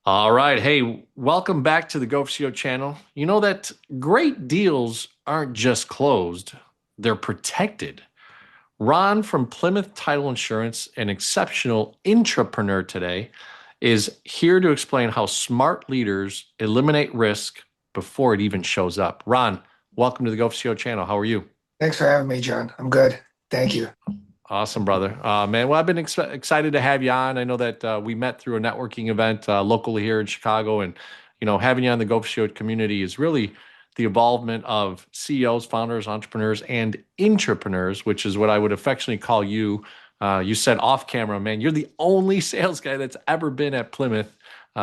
All right. Hey, welcome back to the Go for CEO channel. You know that great deals aren't just closed, they're protected. Ron from Plymouth Title Insurance, an exceptional intrapreneur today, is here to explain how smart leaders eliminate risk before it even shows up. Ron, welcome to the Go for CEO channel. How are you? Thanks for having me, John. I'm good. Thank you. Awesome, brother. Man, well, I've been excited to have you on. I know that we met through a networking event locally here in Chicago, and having you on the Go for Show community is really the involvement of CEOs, founders, entrepreneurs, and intrapreneurs, which is what I would affectionately call you. You said off camera, man, you're the only sales guy that's ever been at Plymouth,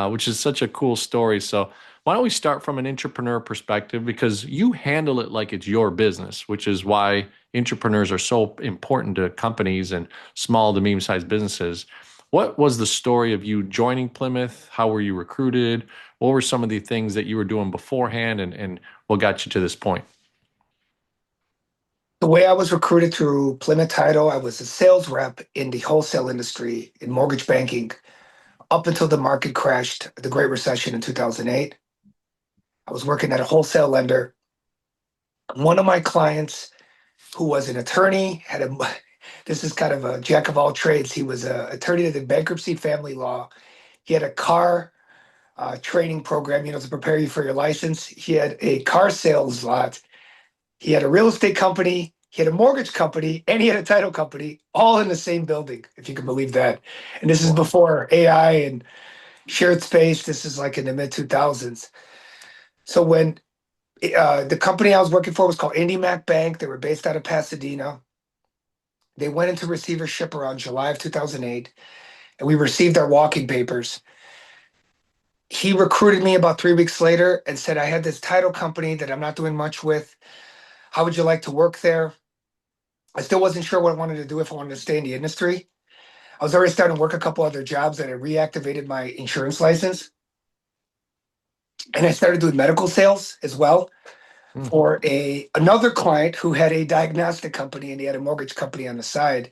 which is such a cool story. So, why don't we start from an entrepreneur perspective because you handle it like it's your business, which is why entrepreneurs are so important to companies and small to medium-sized businesses. What was the story of you joining Plymouth? How were you recruited? What were some of the things that you were doing beforehand and what got you to this point? The way I was recruited through Plymouth Title, I was a sales rep in the wholesale industry in mortgage banking up until the market crashed, the Great Recession in 2008. I was working at a wholesale lender. One of my clients, who was an attorney, this is kind of a jack of all trades. He was an attorney that did bankruptcy, family law. He had a car training program, to prepare you for your license. He had a car sales lot. He had a real estate company, he had a mortgage company, and he had a title company, all in the same building, if you can believe that. And this is Wow. before AI and shared space. This is like in the mid 2000s. So when the company I was working for was called IndyMac Bank, they were based out of Pasadena. They went into receivership around July of 2008, and we received our walking papers. He recruited me about 3 weeks later and said, I had this title company that I'm not doing much with. How would you like to work there? I still wasn't sure what I wanted to do, if I wanted to stay in the industry. I was already starting to work a couple other jobs that had reactivated my insurance license. And I started doing medical sales as well Hmm. for a another client who had a diagnostic company and he had a mortgage company on the side.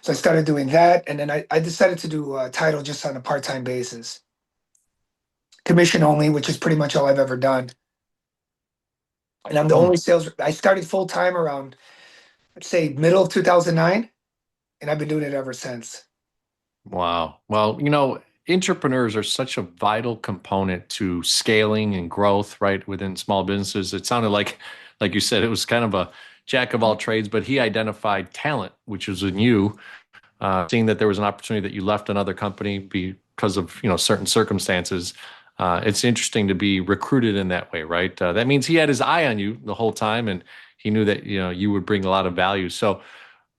So I started doing that. And then I decided to do title just on a part-time basis, commission only, which is pretty much all I've ever done. And I'm the Hmm. only sales. I started full time around, let's say, middle of 2009, and I've been doing it ever since. Wow. Well, entrepreneurs are such a vital component to scaling and growth, right, within small businesses. It sounded like you said, it was kind of a jack of all trades, but he identified talent, which was in you, seeing that there was an opportunity that you left another company because of, certain circumstances. It's interesting to be recruited in that way, right? That means he had his eye on you the whole time, and he knew that, you would bring a lot of value. So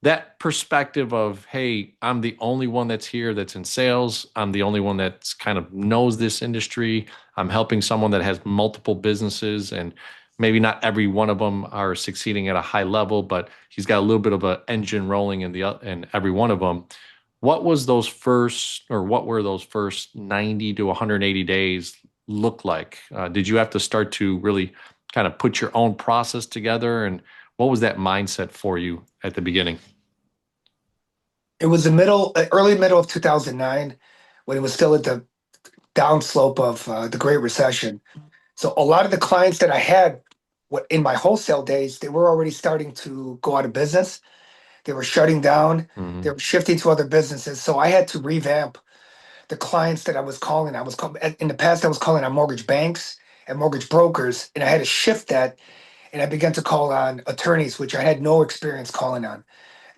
that perspective of, hey, I'm the only one that's here that's in sales. I'm the only one that's kind of knows this industry. I'm helping someone that has multiple businesses and maybe not every one of them are succeeding at a high level, but he's got a little bit of an engine rolling in every one of them. What were those first 90 to 180 days look like? Did you have to start to really kind of put your own process together? And what was that mindset for you at the beginning? It was early middle of 2009 when it was still at the downslope of the Great Recession. So a lot of the clients that I had in my wholesale days, they were already starting to go out of business. They were shutting down. They Mhm. were shifting to other businesses. So I had to revamp the clients that I was calling. In the past, I was calling on mortgage banks and mortgage brokers, and I had to shift that. And I began to call on attorneys, which I had no experience calling on.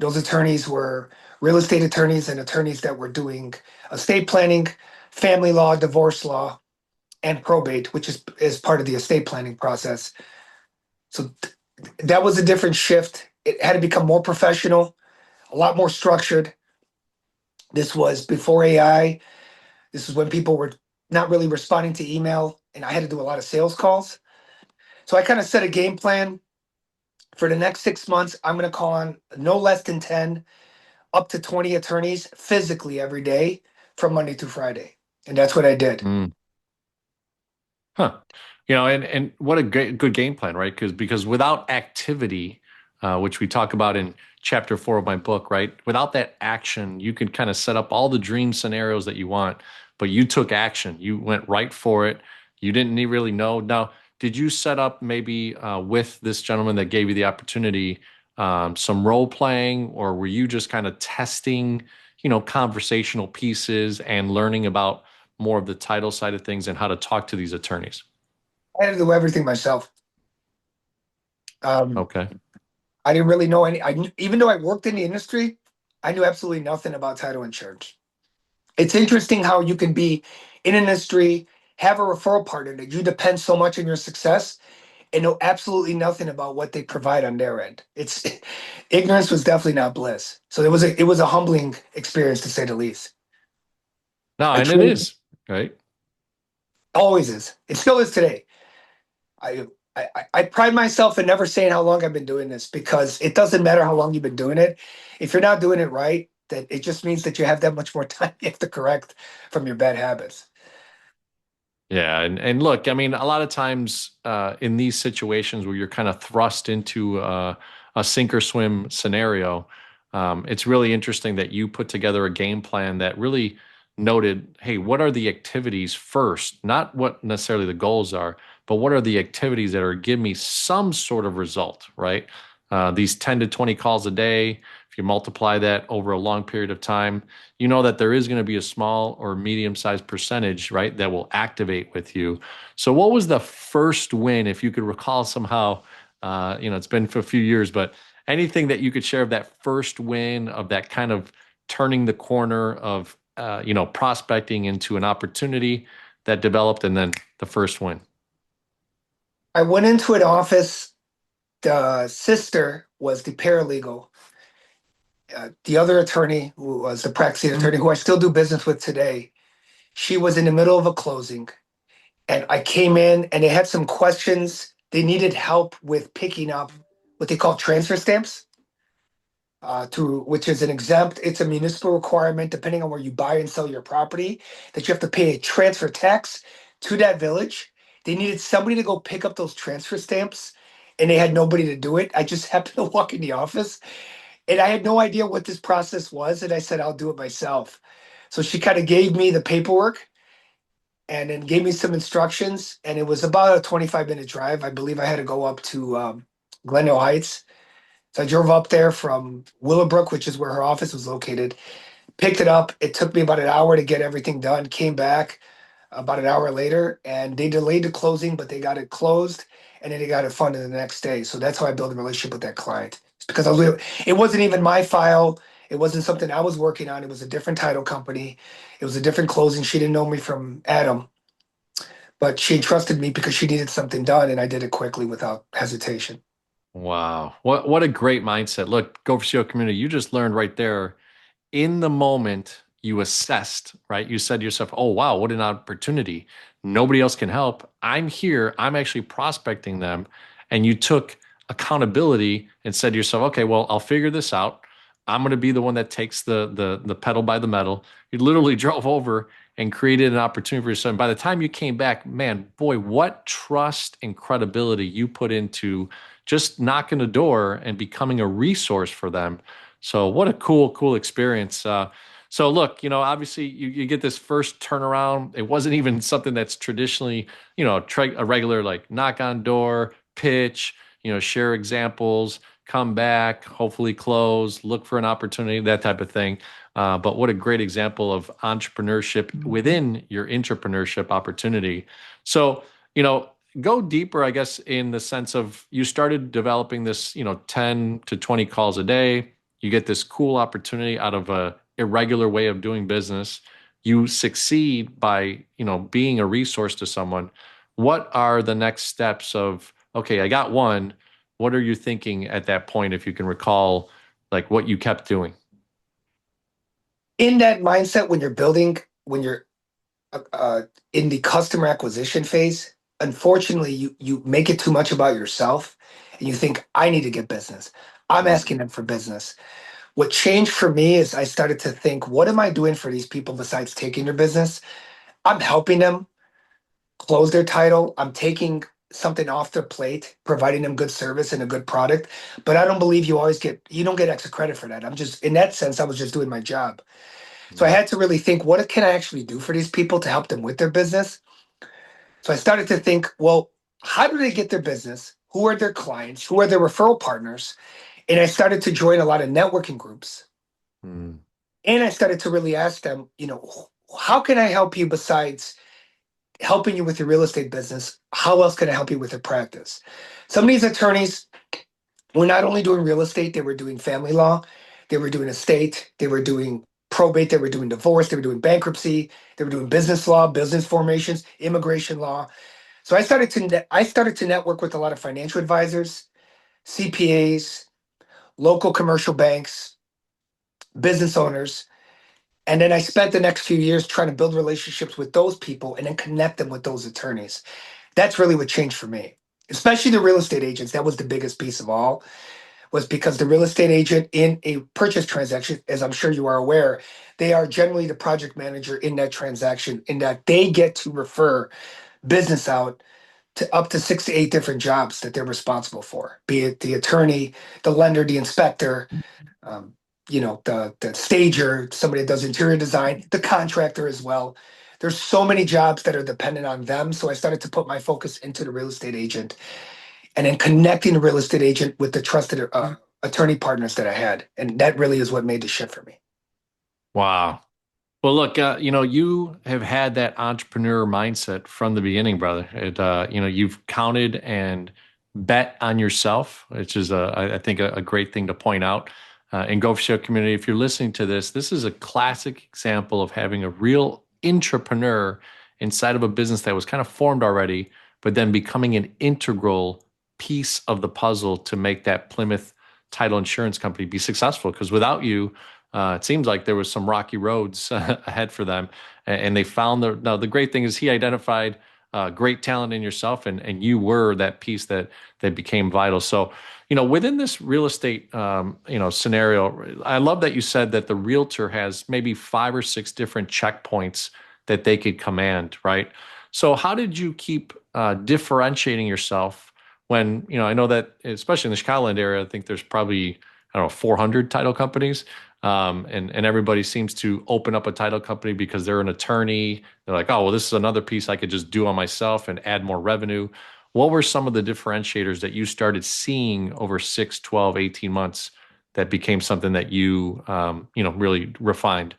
Those attorneys were real estate attorneys and attorneys that were doing estate planning, family law, divorce law, and probate, which is part of the estate planning process. So that was a different shift. It had to become more professional, a lot more structured. This was before AI. This is when people were not really responding to email, and I had to do a lot of sales calls. So I kind of set a game plan for the next 6 months. I'm going to call on no less than 10, up to 20 attorneys physically every day from Monday through Friday. And that's what I did. Mm. Huh. And what a good game plan, right? Because without activity, which we talk about in chapter 4 of my book, right? Without that action, you can kind of set up all the dream scenarios that you want, but you took action. You went right for it. You didn't really know. Now, did you set up maybe with this gentleman that gave you the opportunity some role playing, or were you just kind of testing, conversational pieces and learning about more of the title side of things and how to talk to these attorneys? I had to do everything myself. Um, Okay. I didn't really know any. Even though I worked in the industry, I knew absolutely nothing about title insurance. It's interesting how you can be in an industry, have a referral partner that you depend so much on your success, and know absolutely nothing about what they provide on their end. It's ignorance was definitely not bliss. So it was a humbling experience to say the least. No, I and it truly is, right? always is. It still is today. I, I pride myself in never saying how long I've been doing this because it doesn't matter how long you've been doing it. If you're not doing it right, that it just means that you have that much more time you have to correct from your bad habits. Yeah, and look, I mean, a lot of times in these situations where you're kind of thrust into a sink or swim scenario, it's really interesting that you put together a game plan that really noted, hey, what are the activities first? Not what necessarily the goals are, but what are the activities that are give me some sort of result, right? These 10 to 20 calls a day, if you multiply that over a long period of time, you know that there is going to be a small or medium sized percentage, right, that will activate with you. So, what was the first win, if you could recall somehow? It's been for a few years, but anything that you could share of that first win, of that kind of turning the corner of, prospecting into an opportunity that developed, and then the first win. I went into an office. The sister was the paralegal. The other attorney, who was the practicing attorney, who I still do business with today, she was in the middle of a closing. And I came in and they had some questions. They needed help with picking up what they call transfer stamps, which is an exempt, it's a municipal requirement, depending on where you buy and sell your property, that you have to pay a transfer tax to that village. They needed somebody to go pick up those transfer stamps and they had nobody to do it. I just happened to walk in the office and I had no idea what this process was. And I said, I'll do it myself. So she kind of gave me the paperwork and then gave me some instructions. And it was about a 25-minute drive. I believe I had to go up to Glendale Heights. So I drove up there from Willowbrook, which is where her office was located, picked it up. It took me about an hour to get everything done, came back about an hour later, and they delayed the closing, but they got it closed and then they got it funded the next day. So that's how I built a relationship with that client. It's because it wasn't even my file. It wasn't something I was working on. It was a different title company. It was a different closing. She didn't know me from Adam, but she entrusted me because she needed something done, and I did it quickly without hesitation. Wow. What a great mindset. Look, Go for CEO community, you just learned right there in the moment you assessed, right? You said to yourself, oh, wow, what an opportunity. Nobody else can help. I'm here. I'm actually prospecting them. And you took accountability and said to yourself, okay, well, I'll figure this out. I'm going to be the one that takes the pedal by the metal. You literally drove over and created an opportunity for yourself. And by the time you came back, man, boy, what trust and credibility you put into just knocking the door and becoming a resource for them. So what a cool experience. So look, obviously you get this first turnaround. It wasn't even something that's traditionally, a regular like knock on door, pitch, share examples, come back, hopefully close, look for an opportunity, that type of thing. But what a great example of entrepreneurship within your entrepreneurship opportunity. So, go deeper, I guess, in the sense of you started developing this, 10 to 20 calls a day. You get this cool opportunity out of a irregular way of doing business. You succeed by, being a resource to someone. What are the next steps of, okay, I got one. What are you thinking at that point, if you can recall, like what you kept doing? In that mindset, when you're in the customer acquisition phase, unfortunately, you make it too much about yourself, and you think I need to get business. I'm asking them for business. What changed for me is I started to think, what am I doing for these people besides taking their business? I'm helping them close their title. I'm taking something off their plate, providing them good service and a good product. But I don't believe you don't get extra credit for that. I'm just, in that sense, I was just doing my job. So I Mm, had to really think, what can I actually do for these people to help them with their business? So I started to think, well, how do they get their business? Who are their clients? Who are their referral partners? And I started to join a lot of networking groups. mm, And I started to really ask them, how can I help you besides helping you with your real estate business? How else can I help you with your practice? Some of these attorneys were not only doing real estate, they were doing family law, they were doing estate, they were doing probate, they were doing divorce, they were doing bankruptcy, they were doing business law, business formations, immigration law. So I started to network with a lot of financial advisors, CPAs, local commercial banks, business owners. And then I spent the next few years trying to build relationships with those people and then connect them with those attorneys. That's really what changed for me, especially the real estate agents. That was the biggest piece of all, was because the real estate agent in a purchase transaction, as I'm sure you are aware, they are generally the project manager in that transaction, in that they get to refer business out to up to 6 to 8 different jobs that they're responsible for, be it the attorney, the lender, the inspector, um, the stager, somebody that does interior design, the contractor as well. There's so many jobs that are dependent on them. So I started to put my focus into the real estate agent and then connecting the real estate agent with the trusted attorney partners that I had. And that really is what made the shift for me. wow. Well, look, you have had that entrepreneur mindset from the beginning, brother. You've counted and bet on yourself, which is, I think, a great thing to point out. In Gopher Show community, if you're listening to this, this is a classic example of having a real entrepreneur inside of a business that was kind of formed already, but then becoming an integral piece of the puzzle to make that Plymouth Title Insurance Company be successful. Because without you, it seems like there was some rocky roads ahead for them, and they found the. Now the great thing is he identified great talent in yourself, and you were that piece that became vital. So, within this real estate, scenario, I love that you said that the realtor has maybe 5 or 6 different checkpoints that they could command, right? So, how did you keep differentiating yourself when, I know that especially in the Chicagoland area, I think there's probably, I don't know, 400 title companies. And everybody seems to open up a title company because they're an attorney. They're like, oh, well, this is another piece I could just do on myself and add more revenue. What were some of the differentiators that you started seeing over 6, 12, 18 months that became something that really refined?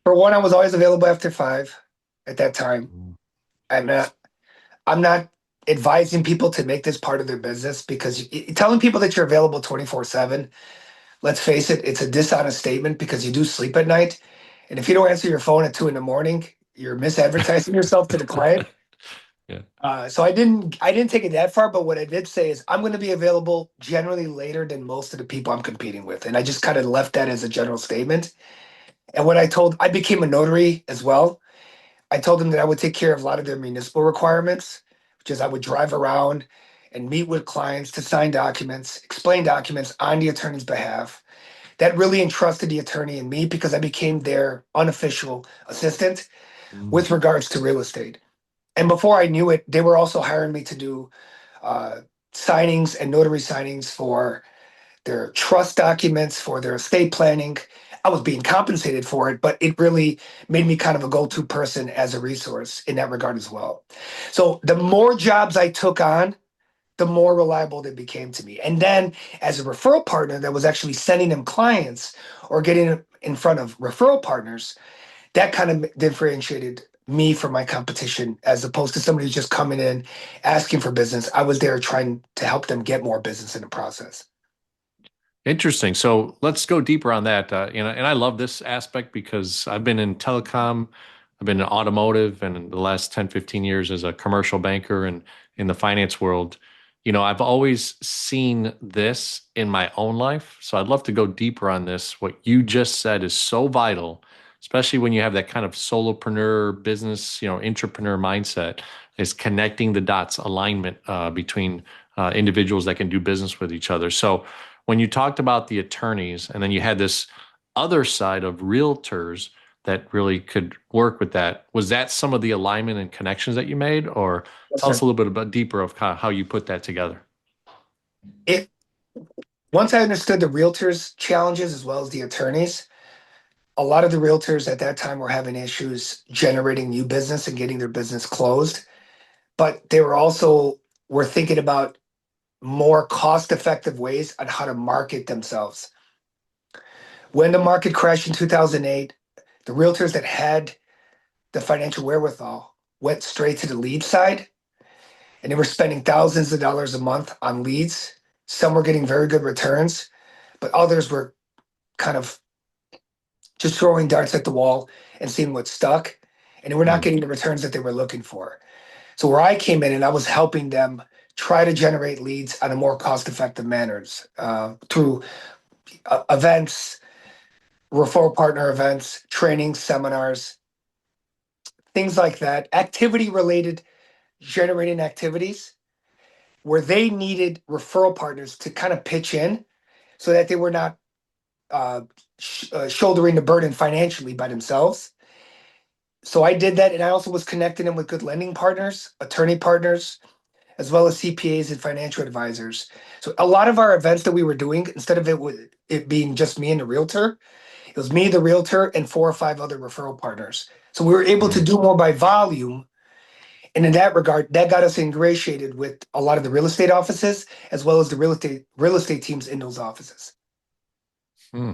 For one, I was always available after 5 at that time. Mm. I'm not, I'm not advising people to make this part of their business because telling people that you're available 24/7, let's face it, it's a dishonest statement because you do sleep at night. And if you don't answer your phone at 2 in the morning, you're misadvertising yourself to the client. Yeah. So I didn't take it that far, but what I did say is I'm going to be available generally later than most of the people I'm competing with, and I just kind of left that as a general statement. And I became a notary as well. I told them that I would take care of a lot of their municipal requirements, which is I would drive around and meet with clients to sign documents, explain documents on the attorney's behalf. That really entrusted the attorney and me because I became their unofficial assistant Mm. with regards to real estate. And before I knew it, they were also hiring me to do uh, signings and notary signings for their trust documents, for their estate planning. I was being compensated for it, but it really made me kind of a go-to person as a resource in that regard as well. So the more jobs I took on, the more reliable they became to me. And then as a referral partner that was actually sending them clients or getting in front of referral partners, that kind of differentiated me from my competition as opposed to somebody who's just coming in asking for business. I was there trying to help them get more business in the process. Interesting. So let's go deeper on that. And I love this aspect because I've been in telecom, I've been in automotive, and in the last 10, 15 years as a commercial banker and in the finance world. I've always seen this in my own life. So I'd love to go deeper on this. What you just said is so vital, especially when you have that kind of solopreneur business, entrepreneur mindset, is connecting the dots, alignment between individuals that can do business with each other. So when you talked about the attorneys and then you had this other side of realtors, that really could work with that. Was that some of the alignment and connections that you made, or Yes, tell us sir. a little bit about deeper of how you put that together? It Once I understood the realtors' challenges as well as the attorneys, a lot of the realtors at that time were having issues generating new business and getting their business closed, but they were thinking about more cost-effective ways on how to market themselves. When the market crashed in 2008, the realtors that had the financial wherewithal went straight to the lead side, and they were spending thousands of dollars a month on leads. Some were getting very good returns, but others were kind of just throwing darts at the wall and seeing what stuck. And they were not Mm, getting the returns that they were looking for. So where I came in and I was helping them try to generate leads on a more cost-effective manners through events, referral partner events, training, seminars, things like that, activity-related generating activities where they needed referral partners to kind of pitch in so that they were not uh, shouldering the burden financially by themselves. So I did that, and I also was connecting them with good lending partners, attorney partners, as well as CPAs and financial advisors. So a lot of our events that we were doing, instead of it being just me and the realtor, it was me, the realtor, and four or five other referral partners. So we were able to mm. do more by volume. And in that regard, that got us ingratiated with a lot of the real estate offices, as well as the real estate teams in those offices. Hmm.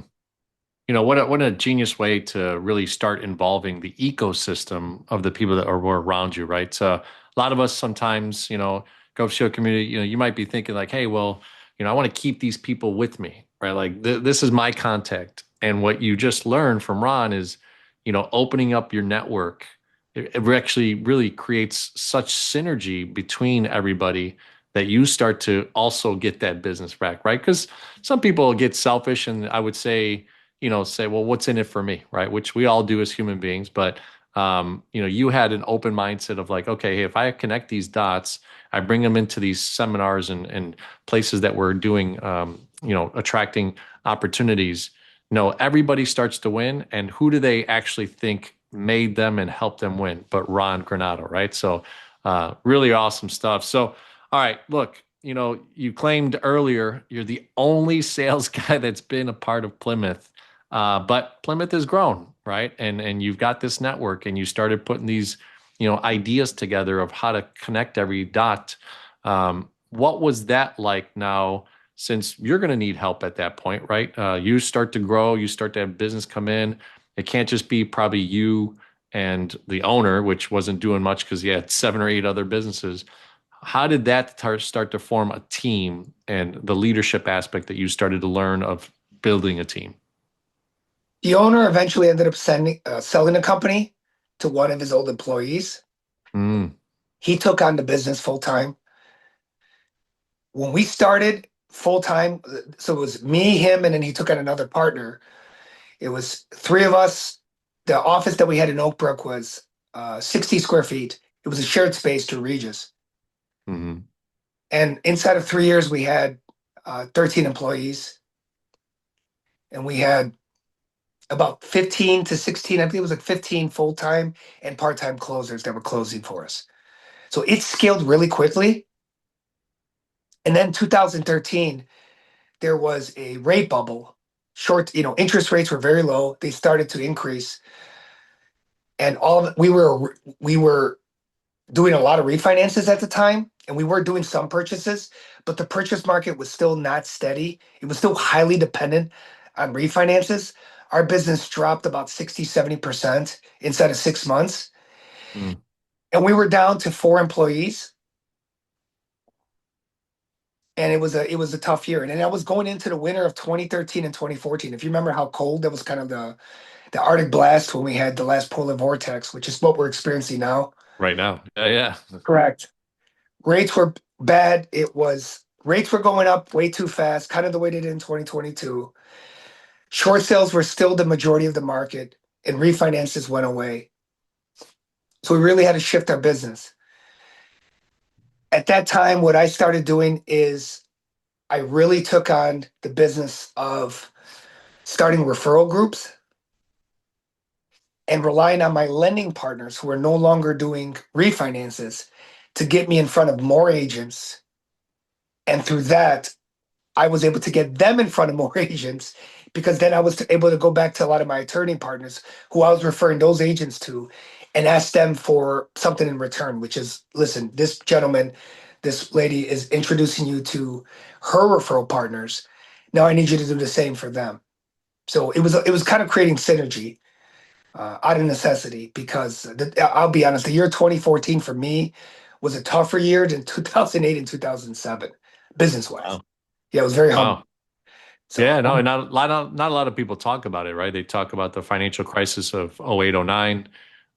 What a genius way to really start involving the ecosystem of the people that are were around you, right? So a lot of us sometimes, Gulf Show community, you might be thinking like, hey, well, I want to keep these people with me, right? Like this is my contact. And what you just learned from Ron is, opening up your network. It actually really creates such synergy between everybody that you start to also get that business back, right? Because some people get selfish, and I would say, well, what's in it for me, right? Which we all do as human beings. But, you had an open mindset of like, okay, hey, if I connect these dots, I bring them into these seminars and places that we're doing, attracting opportunities. Everybody starts to win. And who do they actually think made them and helped them win? But Ron Granado, right? So, really awesome stuff. So, all right, look, you claimed earlier you're the only sales guy that's been a part of Plymouth. But Plymouth has grown, right? And you've got this network, and you started putting these, ideas together of how to connect every dot. What was that like now? Since you're going to need help at that point, right? You start to grow, you start to have business come in. It can't just be probably you and the owner, which wasn't doing much because you had seven or eight other businesses. How did that start to form a team and the leadership aspect that you started to learn of building a team? The owner eventually ended up selling the company to one of his old employees. Mm, He took on the business full time. When we started full time, so it was me, him, and then he took on another partner. It was three of us. The office that we had in Oak Brook was 60 square feet. It was a shared space to Regis. hmm And inside of 3 years, we had 13 employees, and we had about 15 to 16, I think it was like 15 full time and part time closers that were closing for us. So it scaled really quickly. And then 2013, there was a rate bubble. Interest rates were very low. They started to increase, and we were doing a lot of refinances at the time, and we were doing some purchases, but the purchase market was still not steady. It was still highly dependent on refinances. Our business dropped about 60-70% inside of 6 months, mm. and we were down to four employees. And it was a tough year. And then I was going into the winter of 2013 and 2014. If you remember how cold that was, kind of the Arctic blast when we had the last polar vortex, which is what we're experiencing now. Right now. Yeah, yeah. Correct. Rates were bad. Rates were going up way too fast, kind of the way they did in 2022. Short sales were still the majority of the market, and refinances went away. So we really had to shift our business. At that time, what I started doing is I really took on the business of starting referral groups. and relying on my lending partners who are no longer doing refinances to get me in front of more agents. And through that, I was able to get them in front of more agents because then I was able to go back to a lot of my attorney partners who I was referring those agents to and ask them for something in return, which is, listen, this gentleman, this lady is introducing you to her referral partners. Now I need you to do the same for them. So it was kind of creating synergy out of necessity because I'll be honest, the year 2014 for me was a tougher year than 2008 and 2007, business wise. Wow. Yeah, it was very humbling. Wow. So Yeah, no, and not a lot of people talk about it, right? They talk about the financial crisis of 08, 09,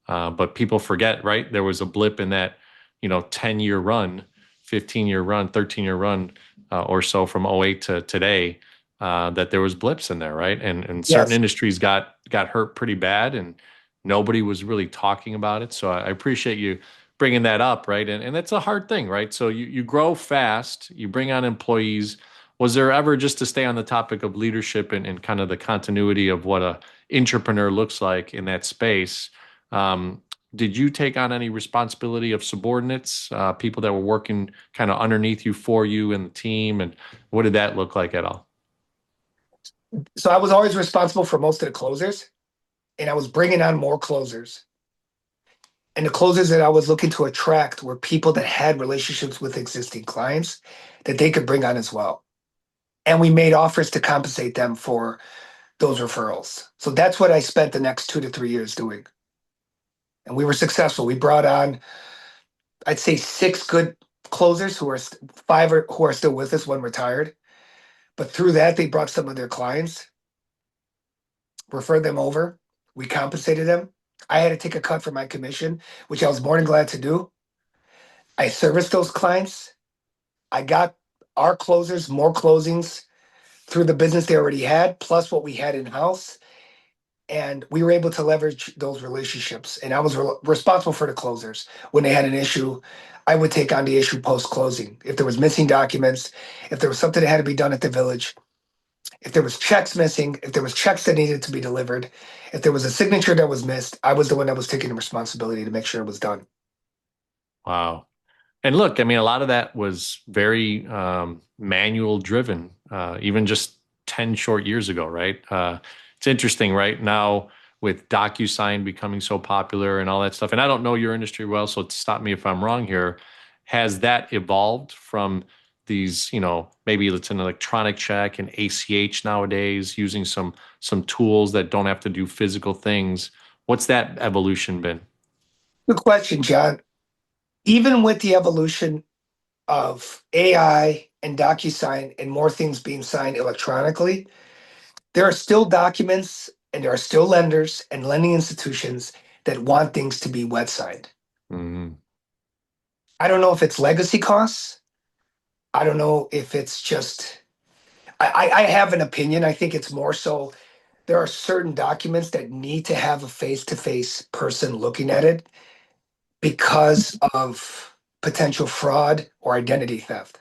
but people forget, right? There was a blip in that, 10-year run, 15-year run, 13-year run, or so from '08 to today, that there was blips in there, right? And certain yes, industries got hurt pretty bad, and nobody was really talking about it. So I appreciate you bringing that up, right? And that's a hard thing, right? So you grow fast, you bring on employees. Was there ever, just to stay on the topic of leadership and kind of the continuity of what a entrepreneur looks like in that space? Um, did you take on any responsibility of subordinates, people that were working kind of underneath you, for you and the team? And what did that look like at all? so I was always responsible for most of the closers, and I was bringing on more closers. And the closers that I was looking to attract were people that had relationships with existing clients that they could bring on as well. And we made offers to compensate them for those referrals. So that's what I spent the next 2 to 3 years doing. And we were successful. We brought on, I'd say, six good closers who are who are still with us, one retired. But through that, they brought some of their clients, referred them over. We compensated them. I had to take a cut from my commission, which I was more than glad to do. I serviced those clients. I got our closers more closings through the business they already had, plus what we had in house. And we were able to leverage those relationships. And I was responsible for the closers. When they had an issue, I would take on the issue post closing. If there was missing documents, if there was something that had to be done at the village, if there was checks missing, if there was checks that needed to be delivered, if there was a signature that was missed, I was the one that was taking the responsibility to make sure it was done. Wow. And look, I mean, a lot of that was very manual driven, even just 10 short years ago, right? It's interesting right now with DocuSign becoming so popular and all that stuff. And I don't know your industry well, so stop me if I'm wrong here. Has that evolved from these, maybe it's an electronic check and ACH nowadays, using some tools that don't have to do physical things? What's that evolution been? Good question, John. Even with the evolution of AI and DocuSign and more things being signed electronically, there are still documents and there are still lenders and lending institutions that want things to be wet signed. Mhm. I don't know if it's legacy costs. I don't know if it's just, I have an opinion. I think it's more so there are certain documents that need to have a face to face person looking at it because of potential fraud or identity theft.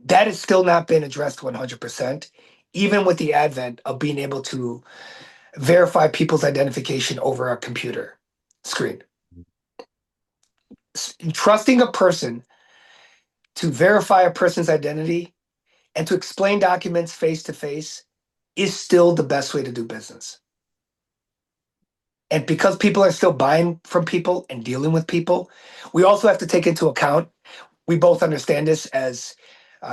That has still not been addressed 100%, even with the advent of being able to verify people's identification over a computer screen. Trusting a person to verify a person's identity and to explain documents face to face is still the best way to do business. And because people are still buying from people and dealing with people, we also have to take into account, we both understand this as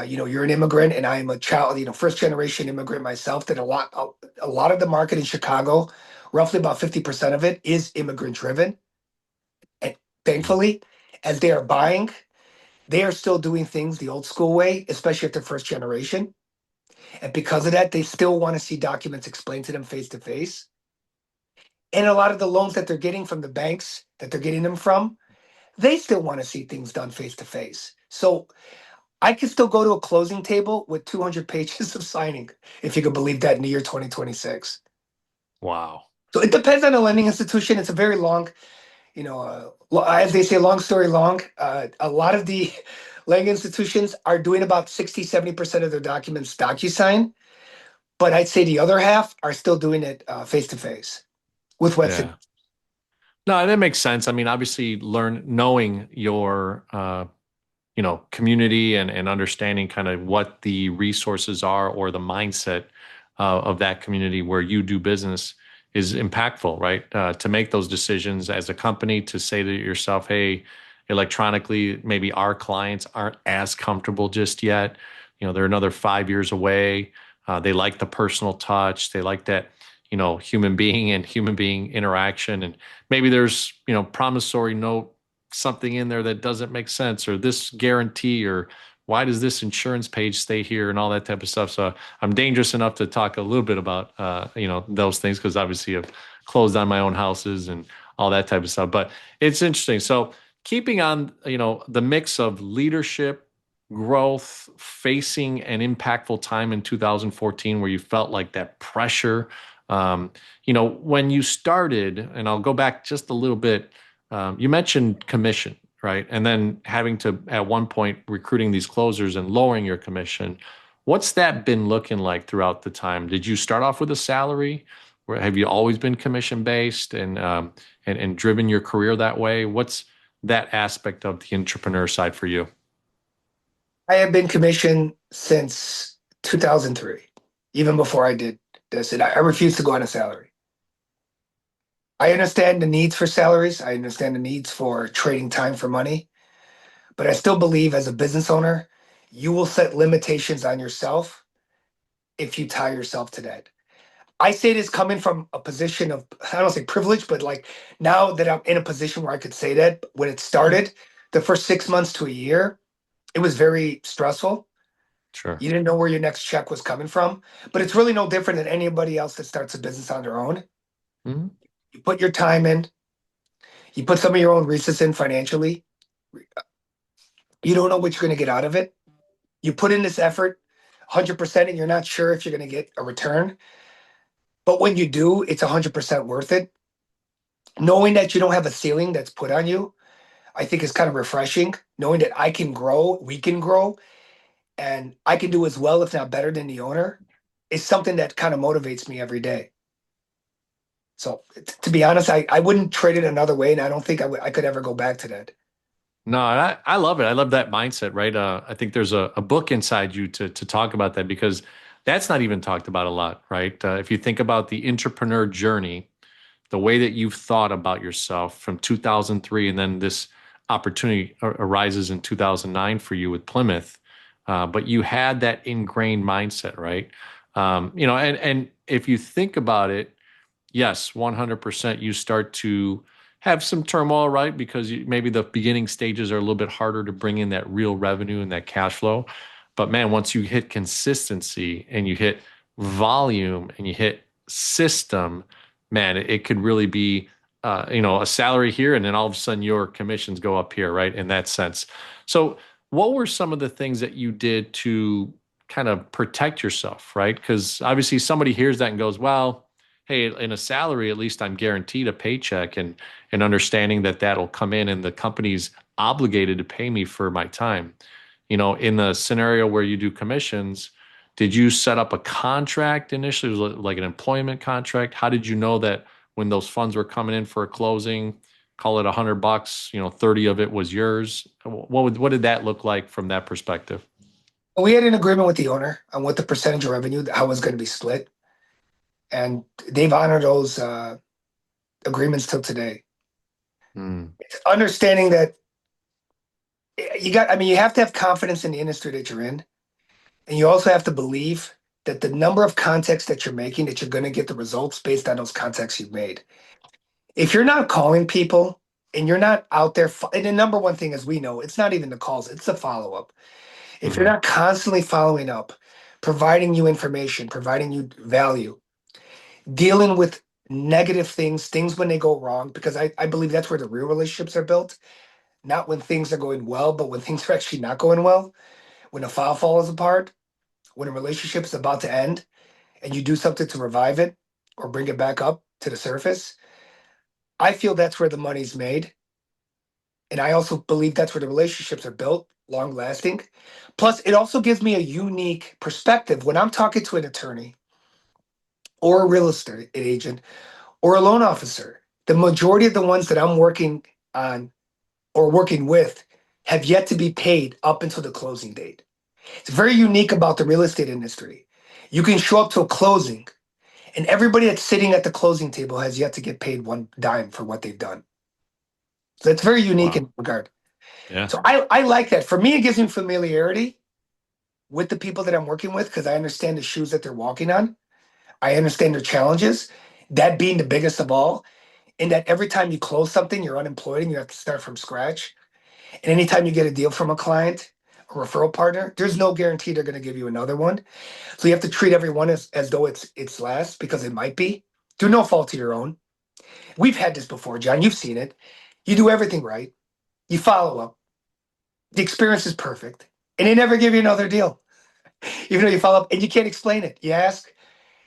you're an immigrant and I am a child, first generation immigrant myself, that a lot of the market in Chicago, roughly about 50% of it is immigrant driven. And thankfully, as they are buying, they are still doing things the old school way, especially if they're first generation. And because of that, they still want to see documents explained to them face to face. And a lot of the loans that they're getting from the banks that they're getting them from, they still want to see things done face to face. So I could still go to a closing table with 200 pages of signing, if you could believe that, in the year 2026. Wow. So it depends on the lending institution. It's a very long, as they say, long story long. A lot of the lending institutions are doing about 60, 70% of their documents DocuSign, but I'd say the other half are still doing it face to face with wet Yeah. signatures. No, that makes sense. I mean, obviously, knowing your community and understanding kind of what the resources are or the mindset of that community where you do business is impactful, right? To make those decisions as a company, to say to yourself, hey, electronically, maybe our clients aren't as comfortable just yet. They're another 5 years away. They like the personal touch. They like that, human being and human being interaction. And maybe there's, promissory note something in there that doesn't make sense, or this guarantee, or why does this insurance page stay here, and all that type of stuff. So I'm dangerous enough to talk a little bit about those things, because obviously I've closed on my own houses and all that type of stuff. But it's interesting. So keeping on the mix of leadership, growth, facing an impactful time in 2014 where you felt like that pressure, when you started, and I'll go back just a little bit, you mentioned commission, right? And then having to, at one point, recruiting these closers and lowering your commission. What's that been looking like throughout the time? Did you start off with a salary? Or have you always been commission based and driven your career that way? What's that aspect of the entrepreneur side for you? I have been commissioned since 2003, even before I did this, and I refuse to go on a salary. I understand the needs for salaries. I understand the needs for trading time for money, but I still believe as a business owner, you will set limitations on yourself if you tie yourself to that. I say this coming from a position of, I don't say privilege, but like now that I'm in a position where I could say that. When it started, the first 6 months to a year, it was very stressful. Sure. You didn't know where your next check was coming from, but it's really no different than anybody else that starts a business on their own. Mhm. You put your time in, you put some of your own resources in financially. You don't know what you're going to get out of it. You put in this effort 100% and you're not sure if you're going to get a return. But when you do, it's 100% worth it. Knowing that you don't have a ceiling that's put on you, I think is kind of refreshing. Knowing that I can grow, we can grow, and I can do as well, if not better than the owner, is something that kind of motivates me every day. So to be honest, I wouldn't trade it another way, and I don't think I could ever go back to that. No, I love it. I love that mindset, right? I think there's a book inside you to talk about that, because that's not even talked about a lot, right? If you think about the entrepreneur journey, the way that you've thought about yourself from 2003, and then this opportunity arises in 2009 for you with Plymouth, but you had that ingrained mindset, right? And if you think about it, yes, 100%, you start to have some turmoil, right? Because maybe the beginning stages are a little bit harder to bring in that real revenue and that cash flow. But man, once you hit consistency and you hit volume and you hit system, man, it could really be, a salary here, and then all of a sudden your commissions go up here, right? In that sense. So, what were some of the things that you did to kind of protect yourself, right? Because obviously somebody hears that and goes, well, hey, in a salary, at least I'm guaranteed a paycheck, and understanding that that'll come in and the company's obligated to pay me for my time. In the scenario where you do commissions, did you set up a contract initially? Was it like an employment contract? How did you know that when those funds were coming in for a closing, call it $100, 30 of it was yours? What did that look like from that perspective? We had an agreement with the owner on what the percentage of revenue, how it was going to be split, and they've honored those agreements till today. Mm, It's understanding that you got, I mean, you have to have confidence in the industry that you're in, and you also have to believe that the number of contacts that you're making, that you're going to get the results based on those contacts you've made. If you're not calling people and you're not out there, and the number one thing, as we know, it's not even the calls, it's the follow up. If you're mhm. not constantly following up, providing you information, providing you value, dealing with negative things, things when they go wrong, because I believe that's where the real relationships are built, not when things are going well, but when things are actually not going well, when a file falls apart, when a relationship is about to end, and you do something to revive it or bring it back up to the surface. I feel that's where the money's made. And I also believe that's where the relationships are built, long lasting. Plus, it also gives me a unique perspective when I'm talking to an attorney or a real estate agent or a loan officer. The majority of the ones that I'm working on or working with have yet to be paid up until the closing date. It's very unique about the real estate industry. You can show up to a closing, and everybody that's sitting at the closing table has yet to get paid one dime for what they've done. So it's very unique in Wow. that regard. Yeah. So I like that. For me, it gives me familiarity with the people that I'm working with because I understand the shoes that they're walking on. I understand their challenges, that being the biggest of all, in that every time you close something, you're unemployed and you have to start from scratch. And anytime you get a deal from a client, a referral partner, there's no guarantee they're going to give you another one. So you have to treat everyone as though it's last because it might be through no fault of your own. We've had this before, John. You've seen it. You do everything right. You follow up. The experience is perfect, and they never give you another deal. Even though you follow up and you can't explain it. You ask,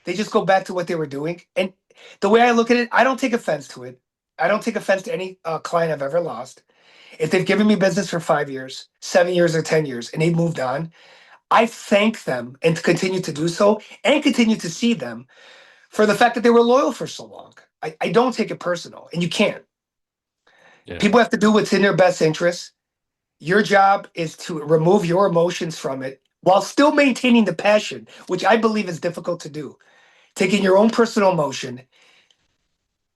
they just go back to what they were doing. And the way I look at it, I don't take offense to it. I don't take offense to any client I've ever lost. If they've given me business for 5 years, 7 years, or 10 years, and they've moved on, I thank them and continue to do so and continue to see them for the fact that they were loyal for so long. I don't take it personal, and you can't. Yeah. People have to do what's in their best interest. Your job is to remove your emotions from it while still maintaining the passion, which I believe is difficult to do. Taking your own personal emotion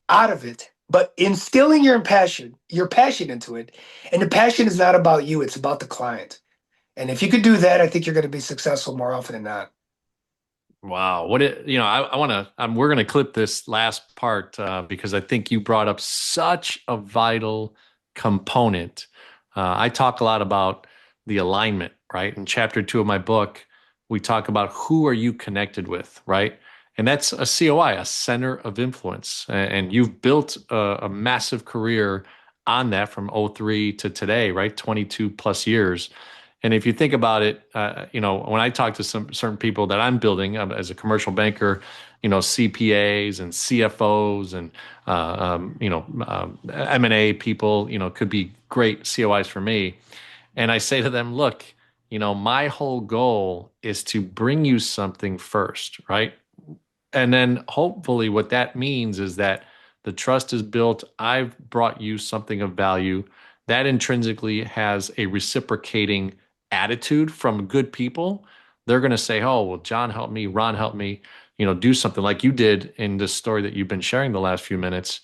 out of it, but instilling your passion into it. And the passion is not about you, it's about the client. And if you could do that, I think you're going to be successful more often than not. Wow. I want to, we're going to clip this last part because I think you brought up such a vital component. I talk a lot about the alignment, right? In chapter 2 of my book, we talk about who are you connected with, right? And that's a COI, a center of influence. And you've built a massive career on that from '03 to today, right? 22 plus years. And if you think about it, when I talk to some certain people that I'm building as a commercial banker, CPAs and CFOs and M&A people, could be great COIs for me. And I say to them, look, my whole goal is to bring you something first, right? And then hopefully what that means is that the trust is built. I've brought you something of value that intrinsically has a reciprocating attitude from good people. They're going to say, oh, well, John helped me, Ron helped me, do something like you did in this story that you've been sharing the last few minutes,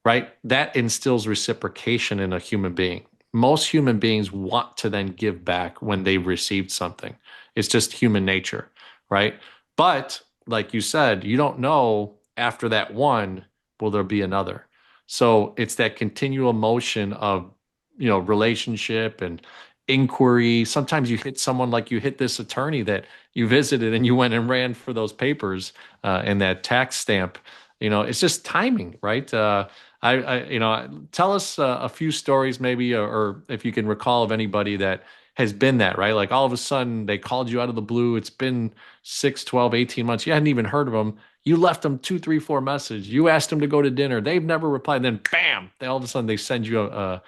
right? That instills reciprocation in a human being. Most human beings want to then give back when they've received something. It's just human nature, right? But like you said, you don't know after that one, will there be another? So it's that continual motion of, relationship and inquiry. Sometimes you hit someone like you hit this attorney that you visited and you went and ran for those papers and that tax stamp. It's just timing, right? Tell us a few stories maybe, or if you can recall of anybody that has been that, right? Like all of a sudden they called you out of the blue. It's been 6, 12, 18 months. You hadn't even heard of them. You left them 2, 3, 4 messages. You asked them to go to dinner. They've never replied. Then bam, all of a sudden they send you a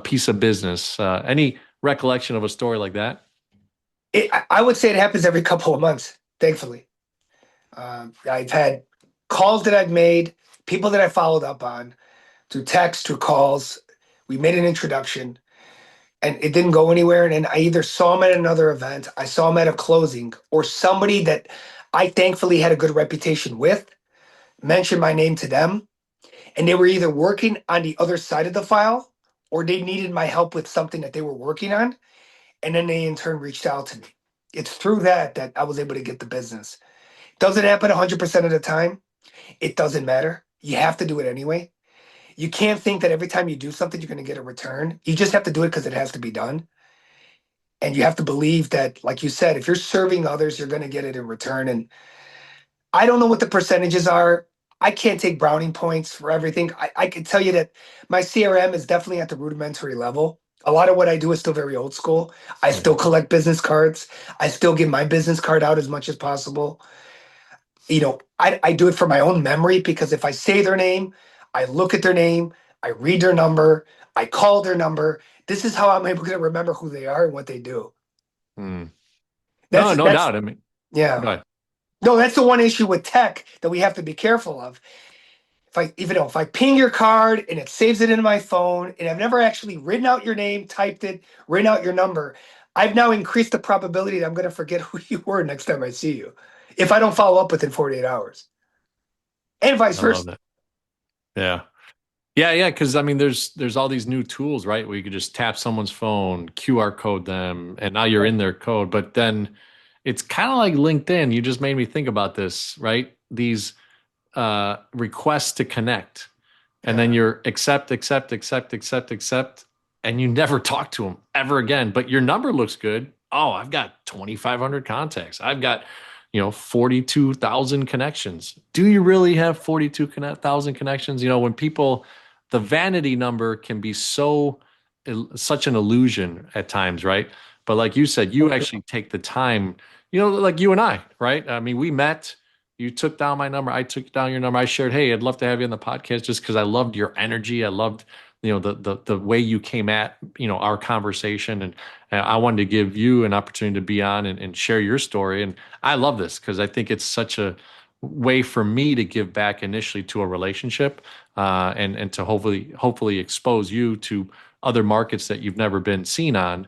piece of business. Any recollection of a story like that? I would say it happens every couple of months, thankfully. I've had calls that I've made, people that I followed up on through text, through calls. We made an introduction and it didn't go anywhere. And then I either saw him at another event, I saw him at a closing, or somebody that I thankfully had a good reputation with mentioned my name to them. And they were either working on the other side of the file or they needed my help with something that they were working on. And then they in turn reached out to me. It's through that I was able to get the business. Doesn't happen 100% of the time. It doesn't matter. You have to do it anyway. You can't think that every time you do something, you're going to get a return. You just have to do it because it has to be done. And you have to believe that, like you said, if you're serving others, you're going to get it in return. And I don't know what the percentages are. I can't take brownie points for everything. I can tell you that my CRM is definitely at the rudimentary level. A lot of what I do is still very old school. I Yeah. still collect business cards. I still give my business card out as much as possible. I do it for my own memory because if I say their name, I look at their name, I read their number, I call their number. This is how I'm able to remember who they are and what they do. Hmm. No, no That's doubt. yeah. Go ahead. No, that's the one issue with tech that we have to be careful of. if I ping your card and it saves it into my phone, and I've never actually written out your name, typed it, written out your number, I've now increased the probability that I'm going to forget who you were next time I see you, if I don't follow up within 48 hours, and vice I love versa. that. Yeah. Yeah, yeah, because I mean, there's all these new tools, right? Where you could just tap someone's phone, QR code them, and now you're Right. in their code. But then it's kind of like LinkedIn. You just made me think about this, right? These requests to connect, and then Yeah. you're accept, and you never talk to them ever again. But your number looks good. Oh, I've got 2,500 contacts. I've got 42,000 connections. Do you really have 42,000 connections? When people, the vanity number can be such an illusion at times, right? But like you said, you actually take the time, like you and I, right? I mean, we met, you took down my number, I took down your number, I shared, hey, I'd love to have you on the podcast just because I loved your energy. I loved, the way you came at, our conversation. And I wanted to give you an opportunity to be on and share your story. And I love this because I think it's such a way for me to give back initially to a relationship, and to hopefully expose you to other markets that you've never been seen on.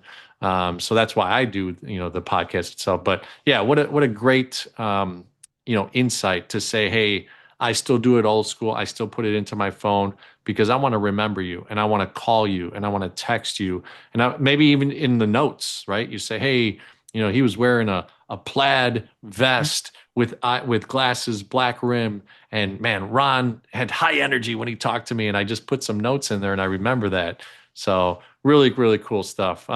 So that's why I do, the podcast itself. But yeah, what a great, insight to say, hey, I still do it old school. I still put it into my phone because I want to remember you and I want to call you and I want to text you. And maybe even in the notes, right? You say, hey, he was wearing a plaid vest with glasses, black rim, and man, Ron had high energy when he talked to me, and I just put some notes in there, and I remember that. So really, really cool stuff.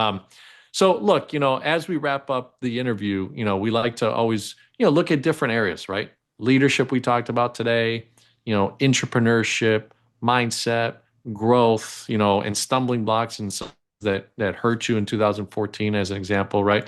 So look, as we wrap up the interview, we like to always, look at different areas, right? Leadership we talked about today, entrepreneurship, mindset, growth, and stumbling blocks and so that hurt you in 2014 as an example, right?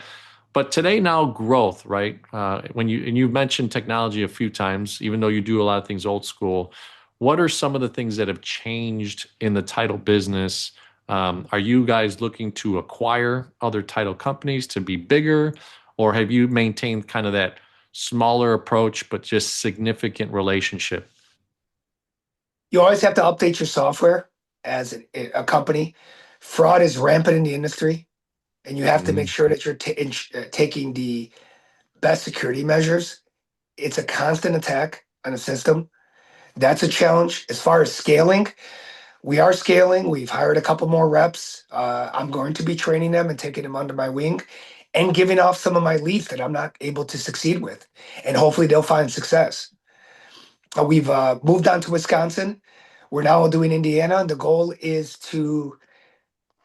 But today now growth, right? And you mentioned technology a few times, even though you do a lot of things old school. What are some of the things that have changed in the title business? Are you guys looking to acquire other title companies to be bigger, or have you maintained kind of that smaller approach but just significant relationship? You always have to update your software as a company. Fraud is rampant in the industry, and you have to make Mm, sure that you're taking the best security measures. It's a constant attack on a system. That's a challenge. As far as scaling, we are scaling. We've hired a couple more reps. I'm going to be training them and taking them under my wing and giving off some of my leads that I'm not able to succeed with. And hopefully they'll find success. We've moved on to Wisconsin. We're now doing Indiana. And the goal is to,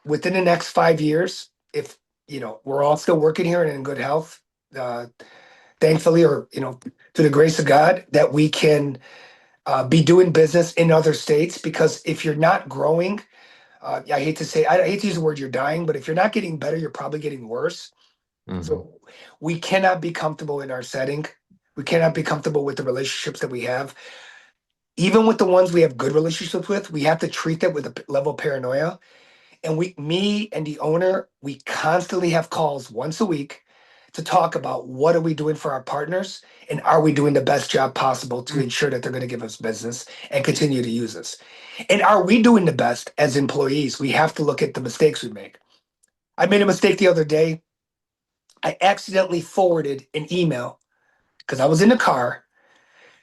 within the next 5 years, if we're all still working here and in good health, uh, thankfully, or to the grace of God, that we can be doing business in other states. Because if you're not growing, I hate to use the word you're dying, but if you're not getting better, you're probably getting worse. mhm, So we cannot be comfortable in our setting. We cannot be comfortable with the relationships that we have. Even with the ones we have good relationships with, we have to treat them with a level of paranoia. And me and the owner, we constantly have calls once a week to talk about what are we doing for our partners and are we doing the best job possible to ensure that they're going to give us business and continue to use us. And are we doing the best as employees? We have to look at the mistakes we make. I made a mistake the other day. I accidentally forwarded an email because I was in the car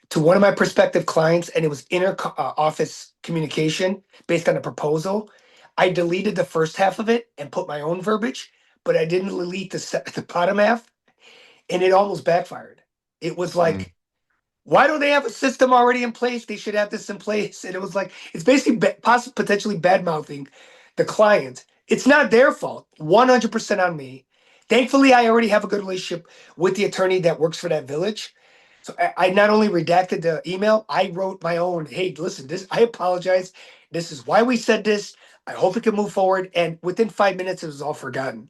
to one of my prospective clients, and it was inter office communication based on a proposal. I deleted the first half of it and put my own verbiage, but I didn't delete the bottom half, and it almost backfired. It was mm, like, why don't they have a system already in place? They should have this in place. And it was like, it's basically potentially bad mouthing the client. It's not their fault, 100% on me. Thankfully, I already have a good relationship with the attorney that works for that village. So I not only redacted the email, I wrote my own, hey, listen, I apologize. This is why we said this. I hope it can move forward. And within 5 minutes, it was all forgotten.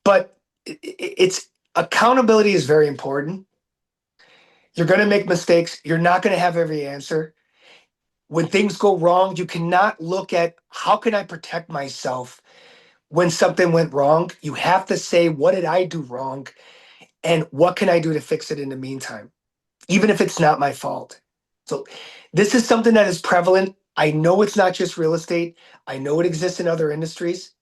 But it's accountability is very important. You're going to make mistakes. You're not going to have every answer. When things go wrong, you cannot look at how can I protect myself when something went wrong. You have to say, what did I do wrong? And what can I do to fix it in the meantime? Even if it's not my fault. So this is something that is prevalent. I know it's not just real estate. I know it exists in other industries.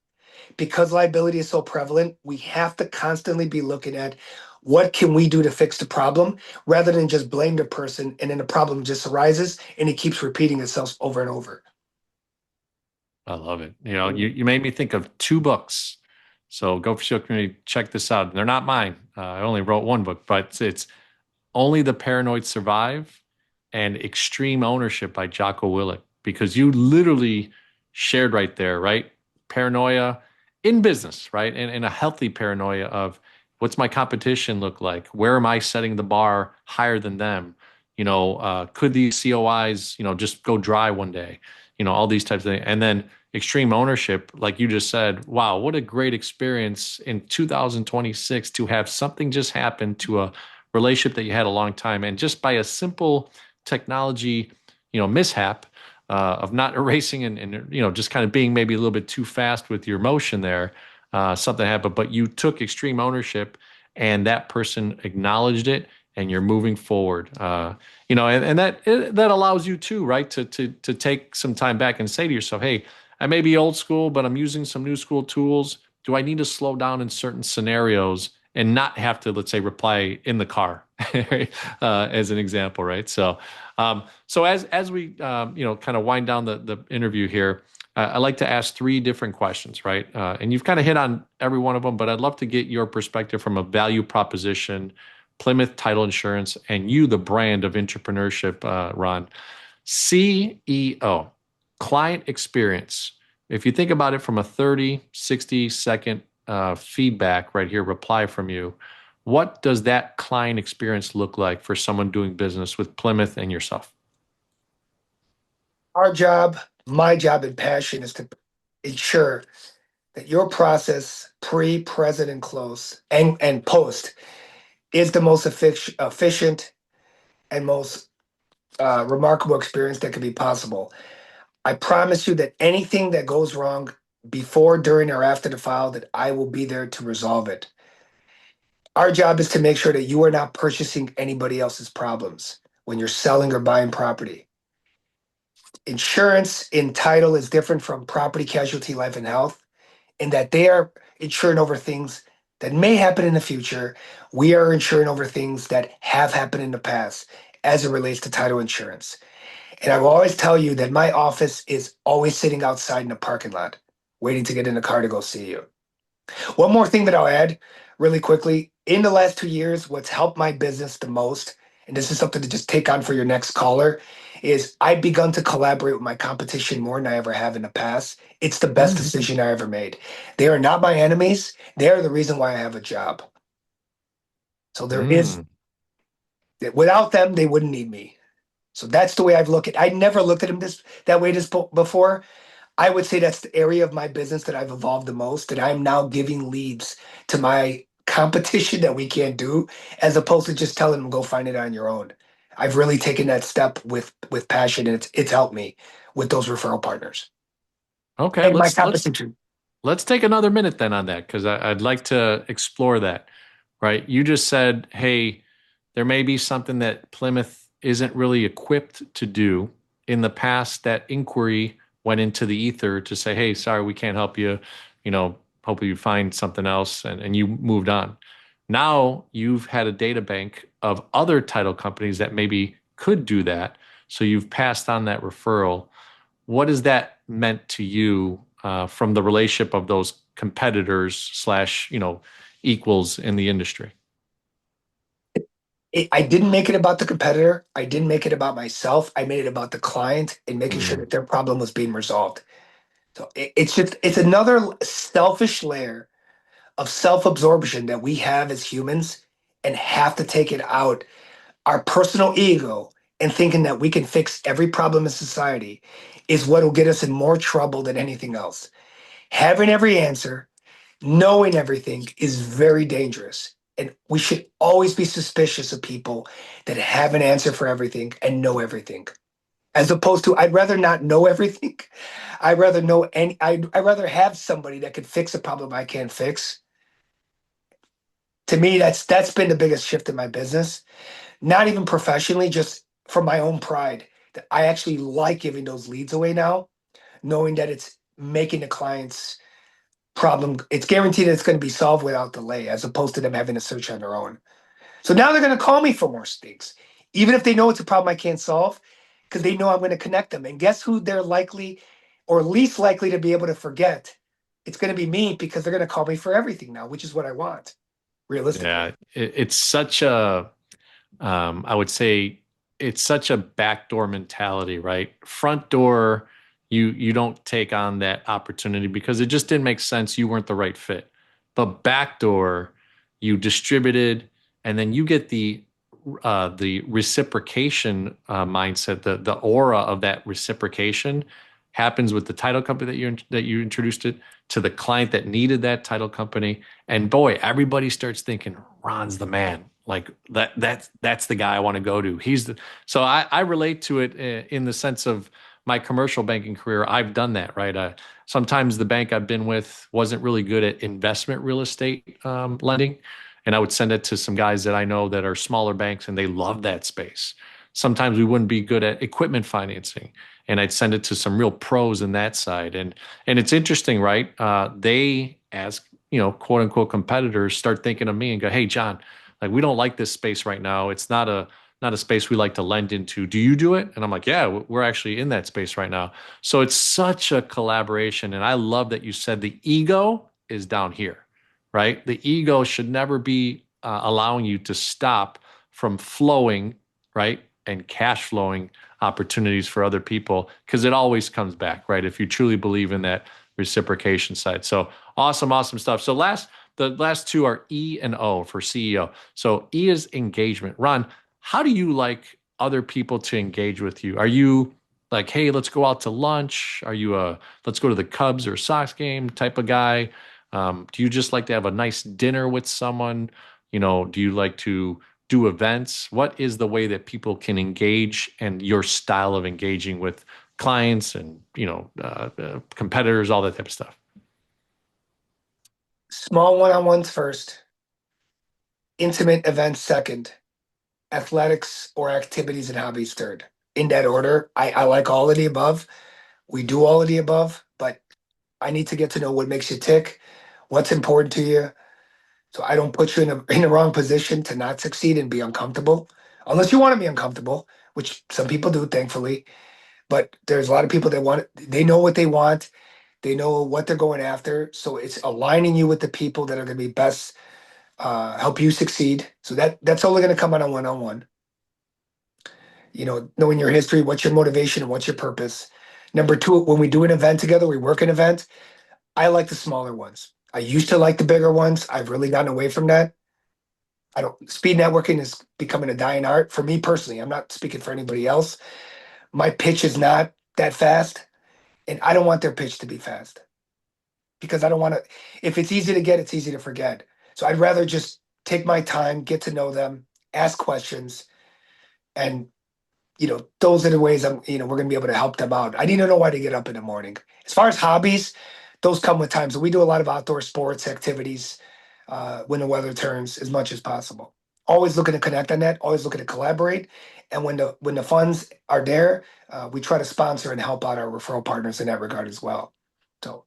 Because liability is so prevalent, we have to constantly be looking at what can we do to fix the problem rather than just blame the person and then the problem just arises and it keeps repeating itself over and over. I love it. You made me think of two books. So go for Shield Community, check this out. They're not mine. I only wrote one book, but it's Only the Paranoid Survive and Extreme Ownership by Jocko Willink, because you literally shared right there, right? Paranoia in business, right? And a healthy paranoia of what's my competition look like? Where am I setting the bar higher than them? Could these COIs, just go dry one day? All these types of things. And then extreme ownership, like you just said, wow, what a great experience in 2026 to have something just happen to a relationship that you had a long time. And just by a simple technology, mishap of not erasing and just kind of being maybe a little bit too fast with your motion there, something happened, but you took extreme ownership and that person acknowledged it and you're moving forward. And that allows you too, right, to take some time back and say to yourself, hey, I may be old school, but I'm using some new school tools. Do I need to slow down in certain scenarios and not have to, let's say, reply in the car, as an example, right? So as we kind of wind down the interview here, I like to ask three different questions, right? And you've kind of hit on every one of them, but I'd love to get your perspective from a value proposition, Plymouth Title Insurance, and you, the brand of entrepreneurship, Ron. CEO, client experience. If you think about it from a 30, 60-second feedback right here, reply from you, what does that client experience look like for someone doing business with Plymouth and yourself? Our job, my job and passion is to ensure that your process pre, present, and close and post is the most efficient and most remarkable experience that could be possible. I promise you that anything that goes wrong before, during, or after the file, that I will be there to resolve it. Our job is to make sure that you are not purchasing anybody else's problems when you're selling or buying property. Insurance in title is different from property, casualty, life, and health in that they are insuring over things that may happen in the future. We are insuring over things that have happened in the past as it relates to title insurance. And I will always tell you that my office is always sitting outside in the parking lot, waiting to get in the car to go see you. One more thing that I'll add really quickly. In the last 2 years, what's helped my business the most, and this is something to just take on for your next caller, is I've begun to collaborate with my competition more than I ever have in the past. It's the best decision I ever made. They are not my enemies. They are the reason why I have a job. So there is, Mm. without them, they wouldn't need me. So that's the way I've looked at. I never looked at them that way before. I would say that's the area of my business that I've evolved the most, that I'm now giving leads to my competition that we can't do, as opposed to just telling them go find it on your own. I've really taken that step with passion, and it's helped me with those referral partners Okay, and my let's competition. let's take another minute then on that because I'd like to explore that. Right? You just said, hey, there may be something that Plymouth isn't really equipped to do. In the past, that inquiry went into the ether to say, hey, sorry, we can't help you. Hopefully you find something else and you moved on. Now you've had a data bank of other title companies that maybe could do that. So you've passed on that referral. What has that meant to you from the relationship of those competitors slash, equals in the industry? I didn't make it about the competitor. I didn't make it about myself. I made it about the client and making sure Mm. that their problem was being resolved. So it's another selfish layer of self-absorption that we have as humans and have to take it out our personal ego and thinking that we can fix every problem in society is what will get us in more trouble than anything else. Having every answer, knowing everything is very dangerous. And we should always be suspicious of people that have an answer for everything and know everything. As opposed to, I'd rather not know everything. I'd rather know any, I'd rather have somebody that could fix a problem I can't fix. To me, that's been the biggest shift in my business. Not even professionally, just from my own pride that I actually like giving those leads away now, knowing that it's making the client's problem, it's guaranteed that it's going to be solved without delay, as opposed to them having to search on their own. So now they're going to call me for more things, even if they know it's a problem I can't solve, because they know I'm going to connect them. And guess who they're likely or least likely to be able to forget? It's going to be me, because they're going to call me for everything now, which is what I want, realistically. Yeah, it's such a, I would say it's such a backdoor mentality, right? Front door, you don't take on that opportunity because it just didn't make sense. You weren't the right fit. But backdoor, you distributed, and then you get the reciprocation mindset, the aura of that reciprocation happens with the title company that you introduced it to the client that needed that title company. And boy, everybody starts thinking Ron's the man. Like that's the guy I want to go to. So I relate to it in the sense of my commercial banking career. I've done that, right? Sometimes the bank I've been with wasn't really good at investment real estate lending, and I would send it to some guys that I know that are smaller banks, and they love that space. Sometimes we wouldn't be good at equipment financing, and I'd send it to some real pros in that side. And it's interesting, right? They, as quote unquote competitors, start thinking of me and go, "Hey, John, like we don't like this space right now. It's not a space we like to lend into. Do you do it?" And I'm like, "Yeah, we're actually in that space right now." So it's such a collaboration, and I love that you said the ego is down here, right? The ego should never be allowing you to stop from flowing, right? And cash flowing opportunities for other people because it always comes back, right? If you truly believe in that reciprocation side. So awesome, awesome stuff. So the last two are E and O for CEO. So E is engagement. Ron, how do you like other people to engage with you? Are you like, hey, let's go out to lunch? Are you a let's go to the Cubs or Sox game type of guy? Do you just like to have a nice dinner with someone? Do you like to do events? What is the way that people can engage and your style of engaging with clients and, competitors, all that type of stuff? Small one-on-ones first, intimate events second, athletics or activities and hobbies third. In that order, I like all of the above. We do all of the above, but I need to get to know what makes you tick, what's important to you, so I don't put you in the wrong position to not succeed and be uncomfortable. Unless you want to be uncomfortable, which some people do, thankfully. But there's a lot of people that they know what they want, they know what they're going after. So it's aligning you with the people that are going to be best, help you succeed. So that's only going to come on a one-on-one. Knowing your history, what's your motivation, and what's your purpose. Number two, when we do an event together, we work an event. I like the smaller ones. I used to like the bigger ones. I've really gotten away from that. I don't Speed networking is becoming a dying art for me personally. I'm not speaking for anybody else. My pitch is not that fast, and I don't want their pitch to be fast, because I don't want to. If it's easy to get, it's easy to forget. So I'd rather just take my time, get to know them, ask questions, and those are the ways we're going to be able to help them out. I need to know why they get up in the morning. As far as hobbies, those come with time. So we do a lot of outdoor sports activities when the weather turns, as much as possible. Always looking to connect on that. Always looking to collaborate. And when the funds are there, we try to sponsor and help out our referral partners in that regard as well. So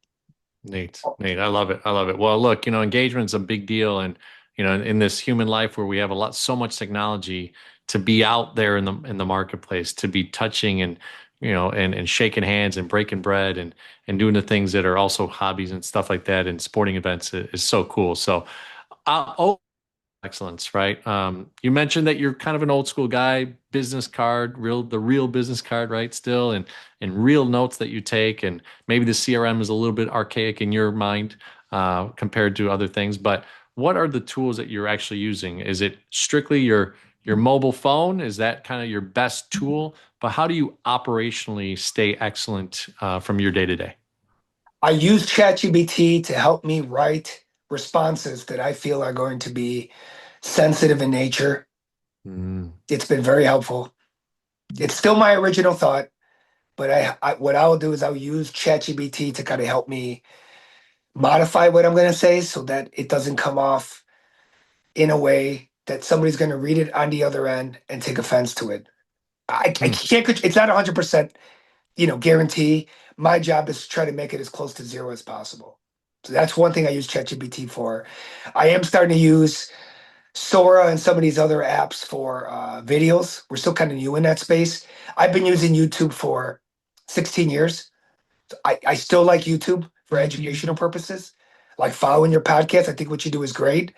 Nate, Nate, I love it. I love it. Well, look, engagement's a big deal, and in this human life where we have so much technology, to be out there in the marketplace, to be touching and and shaking hands and breaking bread and doing the things that are also hobbies and stuff like that and sporting events is so cool. So, excellence, right? You mentioned that you're kind of an old school guy, business card, the real business card, right? Still, and real notes that you take, and maybe the CRM is a little bit archaic in your mind compared to other things. But what are the tools that you're actually using? Is it strictly your mobile phone? Is that kind of your best tool? But how do you operationally stay excellent from your day to day? I use ChatGPT to help me write responses that I feel are going to be sensitive in nature. Mm, It's been very helpful. It's still my original thought, but what I'll do is I'll use ChatGPT to kind of help me modify what I'm going to say so that it doesn't come off in a way that somebody's going to read it on the other end and take offense to it. I Hmm. can't, it's not 100%, guarantee. My job is to try to make it as close to zero as possible. So that's one thing I use ChatGPT for. I am starting to use Sora and some of these other apps for videos. We're still kind of new in that space. I've been using YouTube for 16 years. I still like YouTube for educational purposes, like following your podcast. I think what you do is great.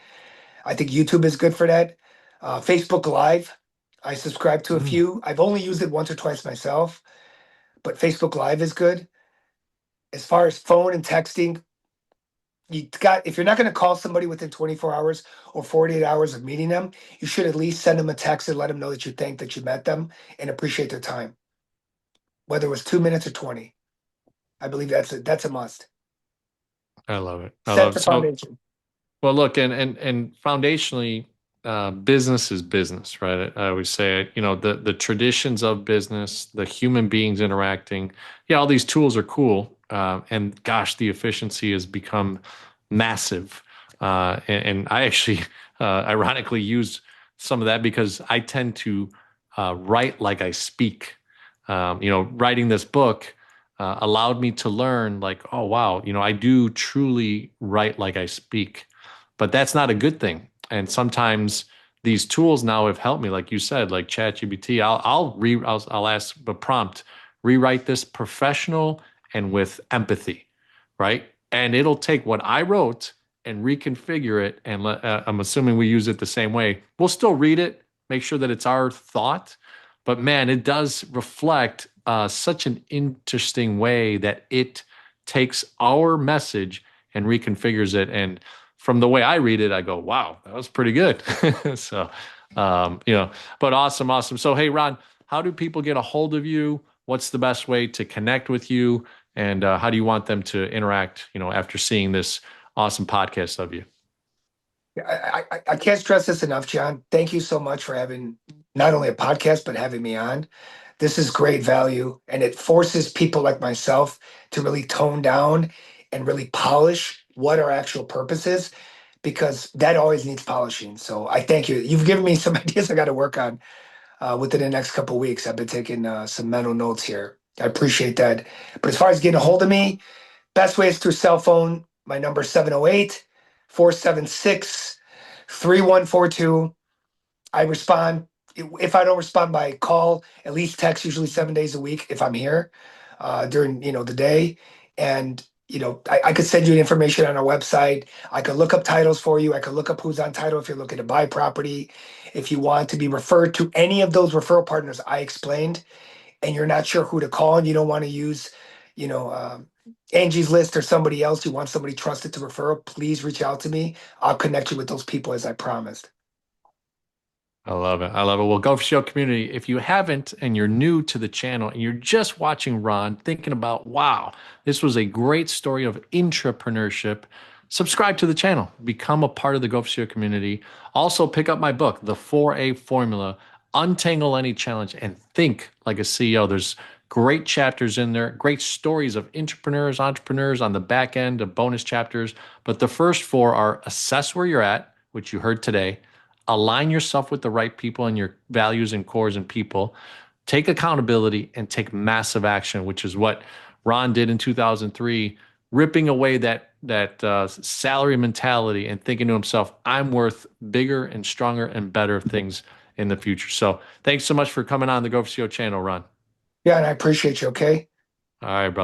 I think YouTube is good for that. Facebook Live, I subscribe to a Hmm. few. I've only used it once or twice myself, but Facebook Live is good. As far as phone and texting, if you're not going to call somebody within 24 hours or 48 hours of meeting them, you should at least send them a text and let them know that you think that you met them and appreciate their time, whether it was 2 minutes or 20. I believe that's a must. I love it. I Set love the it. So, foundation. well, look, and foundationally, business is business, right? I always say, the traditions of business, the human beings interacting. Yeah, all these tools are cool, and gosh, the efficiency has become massive. And I actually, ironically, use some of that because I tend to write like I speak. Writing this book allowed me to learn, like, oh wow, I do truly write like I speak, but that's not a good thing. And sometimes these tools now have helped me, like you said, like ChatGPT. I'll ask the prompt, rewrite this professional and with empathy, right? And it'll take what I wrote and reconfigure it. And I'm assuming we use it the same way. We'll still read it, make sure that it's our thought, but man, it does reflect such an interesting way that it takes our message and reconfigures it. And from the way I read it, I go, wow, that was pretty good. So, but awesome, awesome. So, hey, Ron, how do people get a hold of you? What's the best way to connect with you? And how do you want them to interact, after seeing this awesome podcast of you? I can't stress this enough, John. Thank you so much for having not only a podcast, but having me on. This is great value, and it forces people like myself to really tone down and really polish what our actual purpose is, because that always needs polishing. So I thank you. You've given me some ideas I got to work on within the next couple of weeks. I've been taking some mental notes here. I appreciate that. But as far as getting a hold of me, best way is through cell phone. My number is 708-476-3142. I respond. If I don't respond by call, at least text, usually 7 days a week if I'm here during the day. And I could send you information on our website. I could look up titles for you. I could look up who's on title if you're looking to buy property. If you want to be referred to any of those referral partners I explained, and you're not sure who to call and you don't want to use, you know, Angie's List or somebody else, you want somebody trusted to refer, please reach out to me. I'll connect you with those people as I promised. I love it. I love it. Well, Go for Show community, if you haven't and you're new to the channel and you're just watching Ron, thinking about, wow, this was a great story of entrepreneurship, subscribe to the channel, become a part of the Go for Show community. Also, pick up my book, The 4A Formula, Untangle Any Challenge and Think Like a CEO. There's great chapters in there, great stories of entrepreneurs on the back end of bonus chapters. But the first four are assess where you're at, which you heard today, align yourself with the right people and your values and cores and people, take accountability and take massive action, which is what Ron did in 2003, ripping away that salary mentality and thinking to himself, I'm worth bigger and stronger and better things in the future. So thanks so much for coming on the Go for CEO channel, Ron. Yeah, and I appreciate you. Okay. All right, brother.